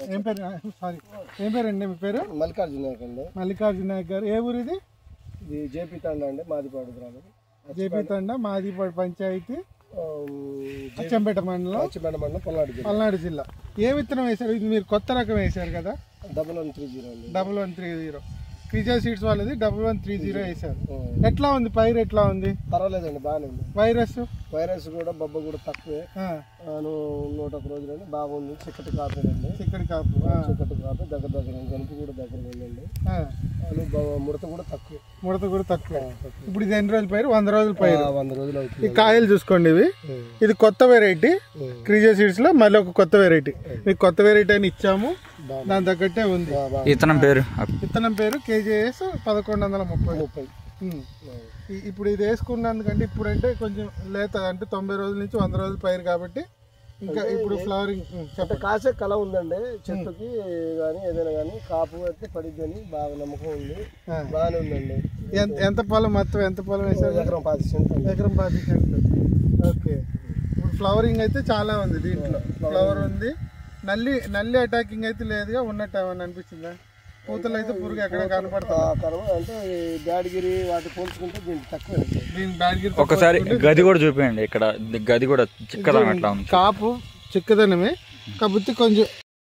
ఏం పేరు? సారీ, ఏం పేరండి మీ పేరు? మల్లికార్జున నాయక్ అండి. మల్లికార్జున నాయక్ గారు. ఏ ఊరు ఇది? ఇది జేపీ తండ అండి, మాదిపాడు గ్రామం. జేపీ తండ, మాదిపాడు పంచాయతీ, అచ్చంపేట మండలం, పల్నాడు జిల్లా. ఏ విత్తనం వేశారు? ఇది మీరు కొత్త రకం వేశారు కదా? 1130 అండి. 1130 క్రిజా సీడ్స్ వాళ్ళది 1130 వేశారు. ఎట్లా ఉంది పైరు? ఎట్లా ఉంది? పర్వాలేదండి, బాగానే ఉంది. వైరస్ కూడా బొబ్బ కూడా తక్కువే. 101 రోజులండి, బాగుంది. చిక్కటి కాపు అండి. చిక్కటి కాపు దగ్గర గనుపు కూడా దగ్గర ఉందండి. ముడత కూడా తక్కువ. ఇప్పుడు ఇది ఎన్ని రోజుల పైరు? 100 రోజుల పైరు. 100 రోజులు అవుతుంది. ఈ కాయలు చూసుకోండి, ఇది కొత్త వెరైటీ. క్రిజా సీడ్స్ లో మళ్ళీ ఒక కొత్త వెరైటీ. మీకు కొత్త వెరైటీ అని ఇచ్చాము, దాని తగ్గట్టే ఉంది. విత్తనం పేరు KJS 1130. ఇప్పుడు ఇది వేసుకున్నందుకంటే ఇప్పుడంటే కొంచెం లేత, అంటే 90 రోజుల నుంచి 100 రోజుల పైరు కాబట్టి ఇంకా ఇప్పుడు ఫ్లవరింగ్ కాసే కళ ఉందండి చెట్టుకి. కానీ ఏదైనా కానీ కాపు అయితే పడిద్దని బాగా నమ్మకం ఉంది. బాగానే ఉందండి. ఎంత పొలం మొత్తం? ఎంత పొలం వేసారు? ఎకరం 5 సెంట్లు. ఓకే. ఇప్పుడు ఫ్లవరింగ్ అయితే చాలా ఉంది దీంట్లో. ఫ్లవర్ ఉంది. నల్లి అటాకింగ్ అయితే లేదుగా, ఉన్నట్టు ఏమన్నా అనిపించిందా? పూతలు అయితే పురుగు ఎక్కడ కనపడతా అంటే బ్యాడ్గిరి వాటి పోల్చుకుంటే దీనికి తక్కువ. బ్యాడ్గిరి ఒకసారి గది కూడా చూపించండి. ఇక్కడ గది కూడా చిక్కదనం ఎట్లా ఉంది? కాపు చిక్కదనమే, కాకపోతే కొంచెం